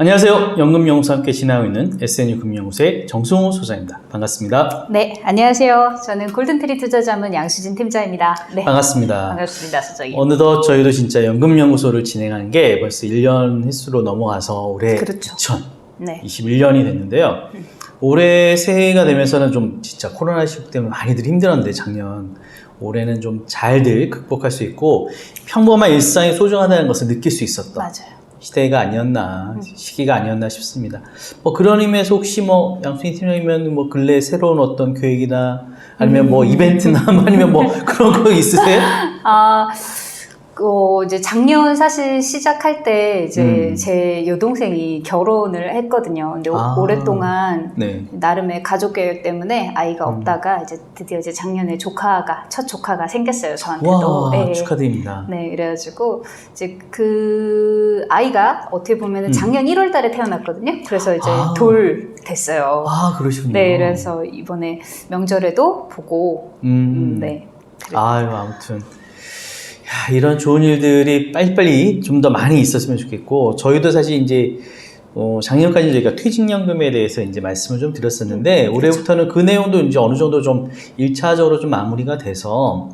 안녕하세요. 연금연구소와 함께 진행하고 있는 SNU금융연구소의 정승호 소장입니다. 반갑습니다. 네, 안녕하세요. 저는 골든트리 투자자문 양수진 팀장입니다. 네, 반갑습니다. 반갑습니다, 소장님. 어느덧 저희도 진짜 연금연구소를 진행한 게 벌써 1년 횟수로 넘어가서 올해 그렇죠. 2021년이 됐는데요. 올해 새해가 되면서는 좀 진짜 코로나19 때문에 많이들 힘들었는데 작년 올해는 좀 잘들 극복할 수 있고 평범한 일상이 소중하다는 것을 느낄 수 있었던 맞아요. 시대가 아니었나, 시기가 아니었나 싶습니다. 그런 의미에서 혹시 양수진 팀장이면 근래 새로운 어떤 계획이나 아니면 이벤트나 아니면 그런 거 있으세요? 이제 작년 사실 시작할 때 이제 제 여동생이 결혼을 했거든요. 근데 오랫동안 나름의 가족 계획 때문에 아이가 없다가 이제 드디어 이제 작년에 첫 조카가 생겼어요, 저한테도. 와, 네. 축하드립니다. 네, 그래가지고 이제 그 아이가 어떻게 보면은 작년 1월 달에 태어났거든요. 그래서 이제 돌 됐어요. 아, 그러시군요. 네, 그래서 이번에 명절에도 보고, 네. 아무튼. 이런 좋은 일들이 빨리빨리 좀 더 많이 있었으면 좋겠고, 저희도 사실 이제, 작년까지 저희가 퇴직연금에 대해서 이제 말씀을 좀 드렸었는데, 올해부터는 그 내용도 이제 어느 정도 좀 1차적으로 좀 마무리가 돼서,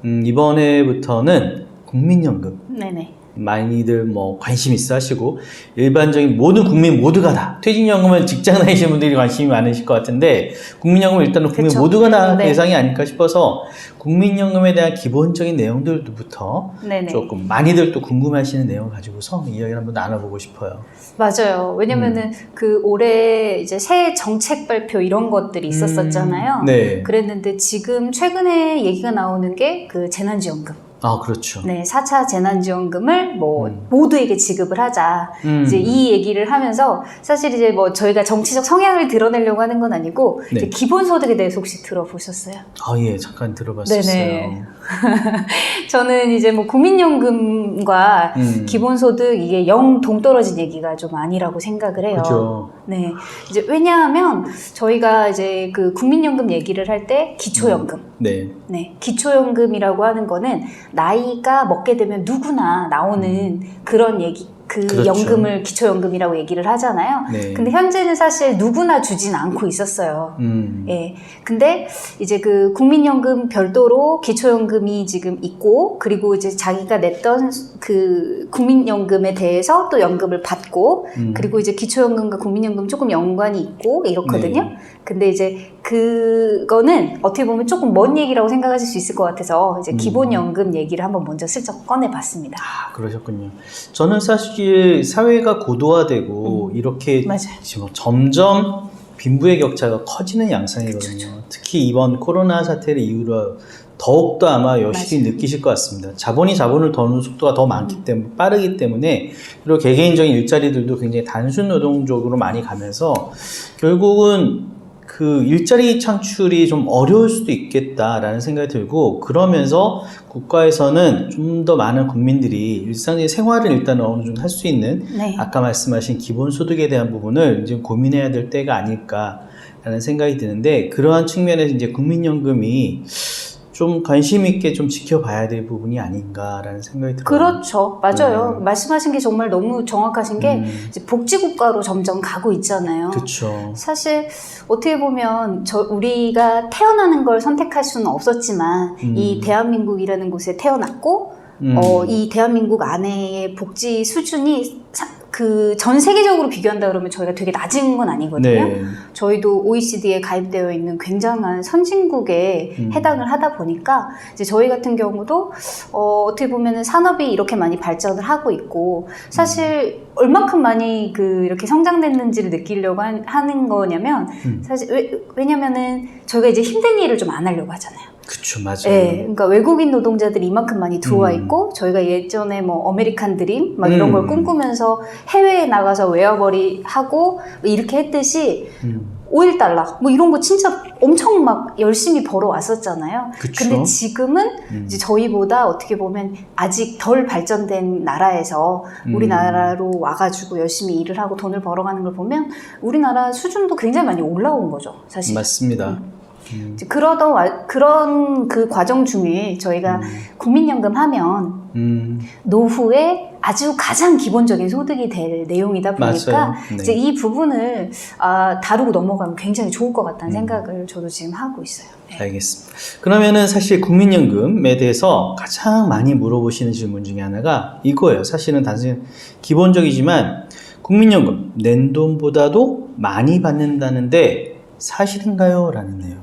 이번에부터는 국민연금. 네네. 많이들 관심 있어 하시고, 일반적인 모든 국민 모두가 다, 퇴직연금은 직장 다니시는 분들이 관심이 많으실 것 같은데, 국민연금은 일단은 국민 모두가 다 대상이 아닐까 싶어서, 국민연금에 대한 기본적인 내용들부터 조금 많이들 또 궁금해하시는 내용을 가지고서 이야기를 한번 나눠보고 싶어요. 맞아요. 왜냐면은 올해 이제 새해 정책 발표 이런 것들이 있었었잖아요. 네. 그랬는데 지금 최근에 얘기가 나오는 게 그 재난지원금. 그렇죠. 네, 4차 재난지원금을 모두에게 지급을 하자. 이제 이 얘기를 하면서 사실 이제 저희가 정치적 성향을 드러내려고 하는 건 아니고 이제 기본소득에 대해서 혹시 들어보셨어요? 예, 잠깐 들어봤었어요. 네네. 저는 이제 국민연금과 기본소득 이게 영 동떨어진 얘기가 좀 아니라고 생각을 해요. 그죠. 네. 이제 왜냐하면 저희가 이제 그 국민연금 얘기를 할 때 기초연금. 네. 기초연금이라고 하는 거는 나이가 먹게 되면 누구나 나오는 그런 얘기. 그렇죠. 연금을 기초연금이라고 얘기를 하잖아요. 네. 근데 현재는 사실 누구나 주진 않고 있었어요. 예. 근데 이제 그 국민연금 별도로 기초연금이 지금 있고, 그리고 이제 자기가 냈던 그 국민연금에 대해서 또 연금을 받고, 그리고 이제 기초연금과 국민연금 조금 연관이 있고, 이렇거든요. 근데 이제 그거는 어떻게 보면 조금 먼 얘기라고 생각하실 수 있을 것 같아서 이제 기본연금 얘기를 한번 먼저 슬쩍 꺼내봤습니다. 그러셨군요. 저는 사실 사회가 고도화되고 이렇게 지금 점점 빈부의 격차가 커지는 양상이거든요. 그쵸. 특히 이번 코로나 사태를 이유로 더욱더 아마 여실히 느끼실 것 같습니다. 자본이 자본을 더 넣는 속도가 더 많기 때문에, 빠르기 때문에, 그리고 개개인적인 일자리들도 굉장히 단순 노동적으로 많이 가면서 결국은 그 일자리 창출이 좀 어려울 수도 있겠다라는 생각이 들고, 그러면서 국가에서는 좀 더 많은 국민들이 일상적인 생활을 일단 어느 정도 할 수 있는 아까 말씀하신 기본소득에 대한 부분을 이제 고민해야 될 때가 아닐까라는 생각이 드는데, 그러한 측면에서 이제 국민연금이 좀 관심 있게 좀 지켜봐야 될 부분이 아닌가라는 생각이 들어요. 그렇죠. 맞아요. 말씀하신 게 정말 너무 정확하신 게 이제 복지국가로 점점 가고 있잖아요. 그렇죠. 사실 어떻게 보면 우리가 태어나는 걸 선택할 수는 없었지만 이 대한민국이라는 곳에 태어났고 이 대한민국 안에의 복지 수준이 그 전 세계적으로 비교한다 그러면 저희가 되게 낮은 건 아니거든요. 저희도 OECD에 가입되어 있는 굉장한 선진국에 해당을 하다 보니까 이제 저희 같은 경우도 어떻게 보면은 산업이 이렇게 많이 발전을 하고 있고, 사실 얼마큼 많이 이렇게 성장됐는지를 느끼려고 하는 거냐면 사실 왜냐면은 저희가 이제 힘든 일을 좀 안 하려고 하잖아요. 그쵸, 맞아요. 네, 그러니까 외국인 노동자들이 이만큼 많이 들어와 있고, 저희가 예전에 아메리칸 드림 막 이런 걸 꿈꾸면서 해외에 나가서 웨어버리 하고 이렇게 했듯이 $5 이런 거 진짜 엄청 막 열심히 벌어왔었잖아요. 그쵸? 근데 지금은 이제 저희보다 어떻게 보면 아직 덜 발전된 나라에서 우리나라로 와가지고 열심히 일을 하고 돈을 벌어가는 걸 보면 우리나라 수준도 굉장히 많이 올라온 거죠, 사실. 맞습니다. 그런 그 과정 중에 저희가 국민연금 하면 노후에 아주 가장 기본적인 소득이 될 내용이다 보니까 맞아요. 네. 이제 이 부분을 다루고 넘어가면 굉장히 좋을 것 같다는 생각을 저도 지금 하고 있어요. 네. 알겠습니다. 그러면은 사실 국민연금에 대해서 가장 많이 물어보시는 질문 중에 하나가 이거예요. 사실은 단순히 기본적이지만 국민연금 낸 돈보다도 많이 받는다는데 사실인가요? 라는 내용이에요.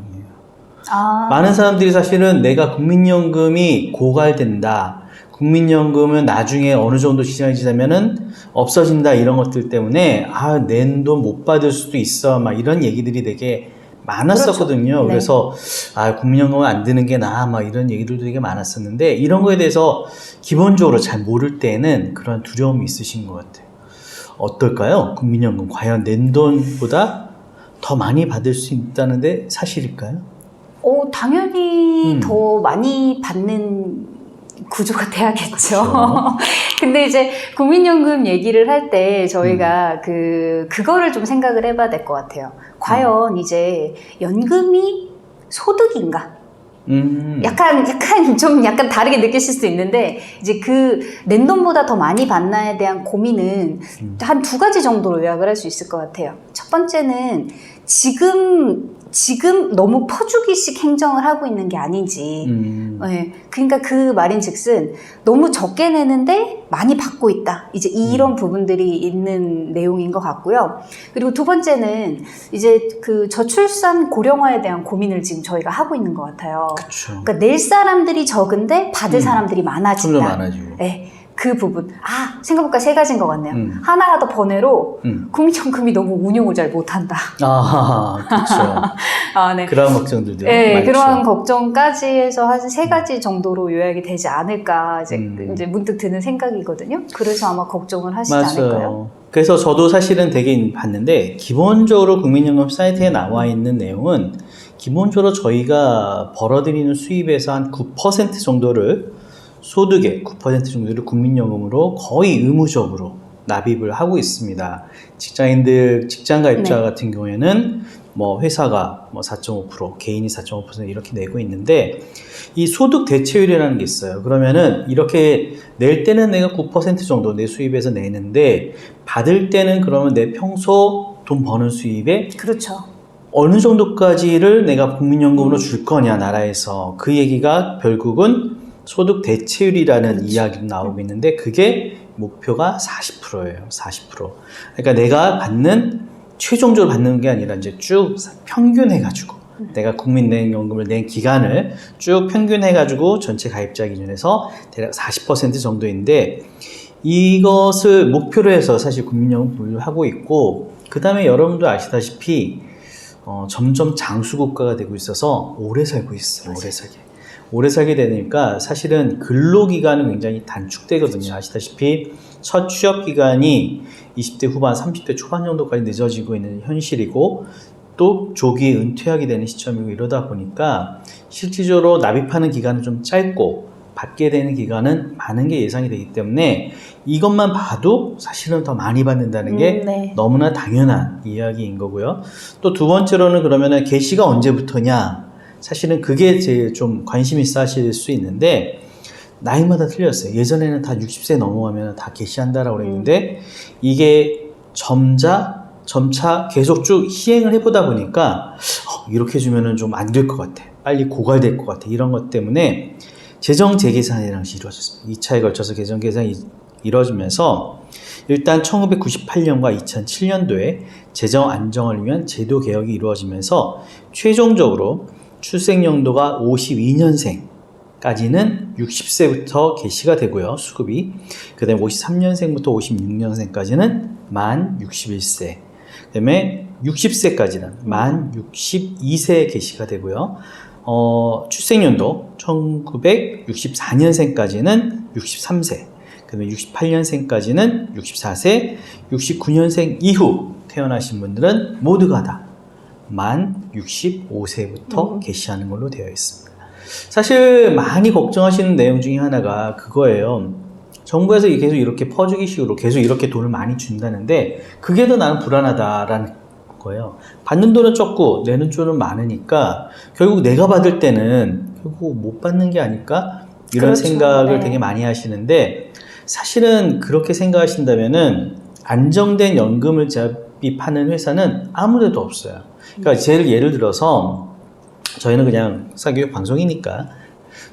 많은 사람들이 사실은 내가 국민연금이 고갈된다. 국민연금은 나중에 어느 정도 시간이 지나면은 없어진다. 이런 것들 때문에 낸 돈 못 받을 수도 있어. 막 이런 얘기들이 되게 많았었거든요. 그렇죠. 네. 그래서 국민연금은 안 드는 게 나아. 막 이런 얘기들도 되게 많았었는데 이런 거에 대해서 기본적으로 잘 모를 때는 그런 두려움이 있으신 것 같아요. 어떨까요? 국민연금 과연 낸 돈보다 더 많이 받을 수 있다는데 사실일까요? 당연히 더 많이 받는 구조가 돼야겠죠. 그렇죠. 근데 이제 국민연금 얘기를 할 때 저희가 그거를 좀 생각을 해봐야 될 것 같아요. 과연 이제 연금이 소득인가? 약간 다르게 느끼실 수 있는데, 이제 낸 돈보다 더 많이 받나에 대한 고민은 한 2가지 정도로 요약을 할 수 있을 것 같아요. 첫 번째는 지금 너무 퍼주기식 행정을 하고 있는 게 아닌지. 네, 그러니까 그 말인즉슨 너무 적게 내는데 많이 받고 있다. 이제 이런 부분들이 있는 내용인 것 같고요. 그리고 2번째는 이제 저출산 고령화에 대한 고민을 지금 저희가 하고 있는 것 같아요. 그쵸. 그러니까 낼 사람들이 적은데 받을 사람들이 많아진다. 좀 더 많아지고. 네. 그 부분. 생각해보니까 3가지인 것 같네요. 하나가 더 번외로 국민연금이 너무 운용을 잘 못한다. 그렇죠. 네. 그런 걱정들도 네, 많죠. 그러한 걱정까지 해서 한 3가지 정도로 요약이 되지 않을까 이제 문득 드는 생각이거든요. 그래서 아마 걱정을 하시지 않을까요? 그래서 저도 사실은 되게 봤는데 기본적으로 국민연금 사이트에 나와 있는 내용은 기본적으로 저희가 벌어들이는 수입에서 한 9% 정도를 소득의 9% 정도를 국민연금으로 거의 의무적으로 납입을 하고 있습니다. 직장 가입자 네. 같은 경우에는 회사가 4.5%, 개인이 4.5% 이렇게 내고 있는데 이 소득 대체율이라는 게 있어요. 그러면은 이렇게 낼 때는 내가 9% 정도 내 수입에서 내는데 받을 때는 그러면 내 평소 돈 버는 수입에 그렇죠. 어느 정도까지를 내가 국민연금으로 줄 거냐 나라에서 그 얘기가 결국은 소득 대체율이라는 그렇죠. 이야기도 나오고 있는데 그게 목표가 40%예요. 40%. 그러니까 내가 최종적으로 받는 게 아니라 이제 쭉 평균해가지고 내가 국민연금을 낸 기간을 쭉 평균해가지고 전체 가입자 기준에서 대략 40% 정도인데 이것을 목표로 해서 사실 국민연금 분류를 하고 있고 그 다음에 여러분도 아시다시피 점점 장수국가가 되고 있어서 오래 살고 있어요. 오래 살게 되니까 사실은 근로기간은 굉장히 단축되거든요. 아시다시피 첫 취업기간이 20대 후반, 30대 초반 정도까지 늦어지고 있는 현실이고 또 조기 은퇴하게 되는 시점이고 이러다 보니까 실질적으로 납입하는 기간은 좀 짧고 받게 되는 기간은 많은 게 예상이 되기 때문에 이것만 봐도 사실은 더 많이 받는다는 게 네. 너무나 당연한 이야기인 거고요. 또 2번째로는 그러면은 개시가 언제부터냐? 사실은 그게 제일 좀 관심 있어 하실 수 있는데 나이마다 틀렸어요. 예전에는 다 60세 넘어가면 다 개시한다라고 그랬는데 이게 점차 계속 쭉 시행을 해보다 보니까 이렇게 해주면은 좀 안 될 것 같아. 빨리 고갈될 것 같아. 이런 것 때문에 재정 재계산이라는 것이 이루어졌습니다. 2차에 걸쳐서 재정 계산이 이루어지면서 일단 1998년과 2007년도에 재정 안정을 위한 제도 개혁이 이루어지면서 최종적으로 출생연도가 52년생까지는 60세부터 개시가 되고요. 수급이. 그 다음에 53년생부터 56년생까지는 만 61세. 그 다음에 60세까지는 만 62세 개시가 되고요. 출생연도 1964년생까지는 63세. 그 다음에 68년생까지는 64세. 69년생 이후 태어나신 분들은 모두가 다 만 65세부터 개시하는 걸로 되어 있습니다. 사실 많이 걱정하시는 내용 중에 하나가 그거예요. 정부에서 계속 이렇게 퍼주기식으로 계속 이렇게 돈을 많이 준다는데 그게 더 나는 불안하다라는 거예요. 받는 돈은 적고 내는 돈은 많으니까 결국 내가 받을 때는 결국 못 받는 게 아닐까? 이런 그렇죠. 생각을 네. 되게 많이 하시는데 사실은 그렇게 생각하신다면은 안정된 연금을 잡입하는 회사는 아무데도 없어요. 그러니까 예를 들어서 저희는 그냥 사교육 방송이니까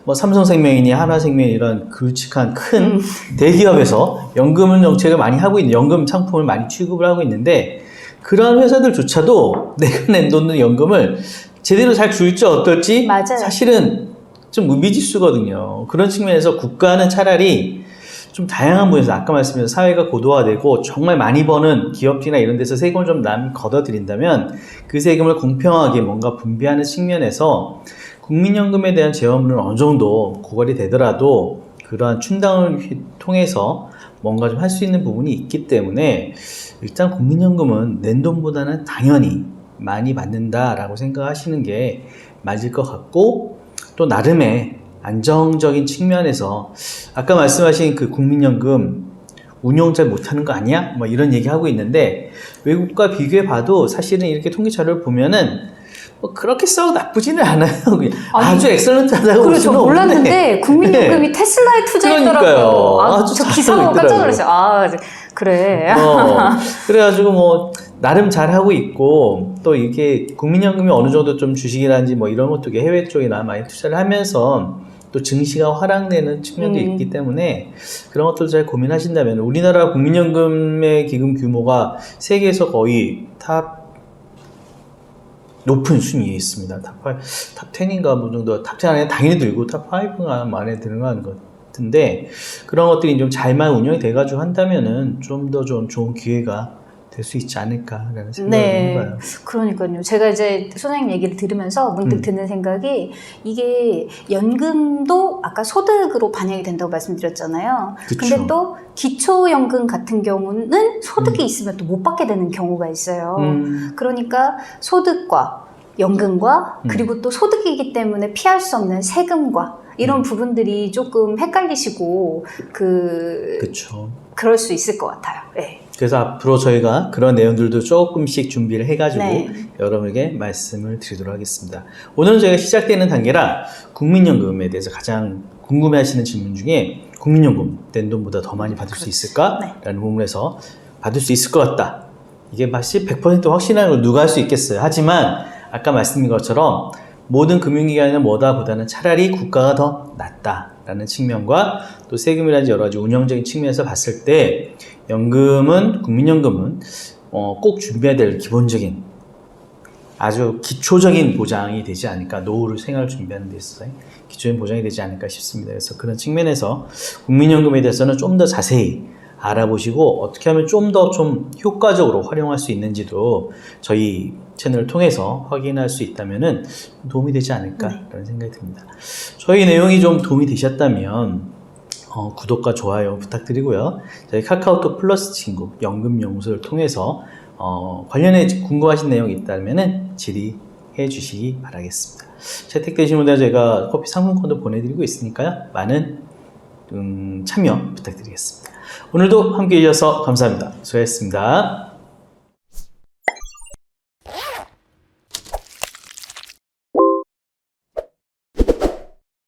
뭐 삼성생명이니 하나생명 이런 굵직한 큰 대기업에서 연금 정책을 많이 하고 있는 연금 상품을 많이 취급을 하고 있는데 그러한 회사들조차도 내가 낸 돈은 연금을 제대로 잘 줄지 어떨지 맞아요. 사실은 좀 미지수거든요. 그런 측면에서 국가는 차라리 좀 다양한 분야에서 아까 말씀드린 사회가 고도화되고 정말 많이 버는 기업이나 이런 데서 세금을 좀 남이 걷어들인다면 그 세금을 공평하게 뭔가 분배하는 측면에서 국민연금에 대한 재원은 어느 정도 고갈이 되더라도 그러한 충당을 통해서 뭔가 좀 할 수 있는 부분이 있기 때문에 일단 국민연금은 낸 돈보다는 당연히 많이 받는다라고 생각하시는 게 맞을 것 같고 또 나름의 안정적인 측면에서 아까 말씀하신 그 국민연금 운용 잘 못하는 거 아니야? 뭐 이런 얘기 하고 있는데 외국과 비교해 봐도 사실은 이렇게 통계 자료를 보면은 뭐 그렇게 썩 나쁘지는 않아요. 아주 엑셀런트하다고 볼 그리고 저 수는 몰랐는데 없는데. 국민연금이 네. 테슬라에 투자했더라고요. 그러니까요. 아, 아주 저 잘 기사 보고 하고 깜짝 있더라고요. 놀랐어요. 아, 그래. 그래가지고 뭐 나름 잘 하고 있고 또 이게 국민연금이 어느 정도 좀 주식이라든지 뭐 이런 것도 해외 쪽이나 많이 투자를 하면서 또 증시가 하락되는 측면도 있기 때문에 그런 것들 잘 고민하신다면 우리나라 국민연금의 기금 규모가 세계에서 거의 탑 높은 순위에 있습니다. 탑 10인가 뭐 정도, 탑 10 안에 당연히 들고 탑 5가 안에 들어가는 것 같은데 그런 것들이 좀 잘만 운영이 돼가지고 한다면은 좀 더 좀 좋은 기회가 될 수 있지 않을까라는 생각을 해봐요. 그러니까요. 제가 이제 소장님 얘기를 들으면서 문득 드는 생각이 이게 연금도 아까 소득으로 반영이 된다고 말씀드렸잖아요. 그쵸. 근데 또 기초연금 같은 경우는 소득이 있으면 또 못 받게 되는 경우가 있어요. 그러니까 소득과 연금과 그리고 또 소득이기 때문에 피할 수 없는 세금과 이런 부분들이 조금 헷갈리시고 그쵸. 그럴 수 있을 것 같아요. 네. 그래서 앞으로 저희가 그런 내용들도 조금씩 준비를 해가지고 네. 여러분에게 말씀을 드리도록 하겠습니다. 오늘은 저희가 시작되는 단계라 국민연금에 대해서 가장 궁금해하시는 질문 중에 국민연금 낸 돈보다 더 많이 받을 수 있을까? 네. 라는 부분에서 받을 수 있을 것 같다. 이게 마치 100% 확신하는 걸 누가 할 수 있겠어요. 하지만 아까 말씀드린 것처럼 모든 금융기관은 뭐다보다는 차라리 국가가 더 낫다라는 측면과 또 세금이라든지 여러 가지 운영적인 측면에서 봤을 때 연금은 국민연금은 꼭 준비해야 될 기본적인 아주 기초적인 보장이 되지 않을까 노후를 생활을 준비하는 데 있어서 기초적인 보장이 되지 않을까 싶습니다. 그래서 그런 측면에서 국민연금에 대해서는 좀 더 자세히 알아보시고 어떻게 하면 좀 더 좀 효과적으로 활용할 수 있는지도 저희 채널을 통해서 확인할 수 있다면 도움이 되지 않을까라는 생각이 듭니다. 저희 내용이 좀 도움이 되셨다면 구독과 좋아요 부탁드리고요. 저희 카카오톡 플러스 친구 연금연구소를 통해서 관련해 궁금하신 내용이 있다면 질의해 주시기 바라겠습니다. 채택되신 분들 제가 커피 상품권도 보내드리고 있으니까요. 많은 참여 부탁드리겠습니다. 오늘도 함께 해주셔서 감사합니다. 수고하셨습니다.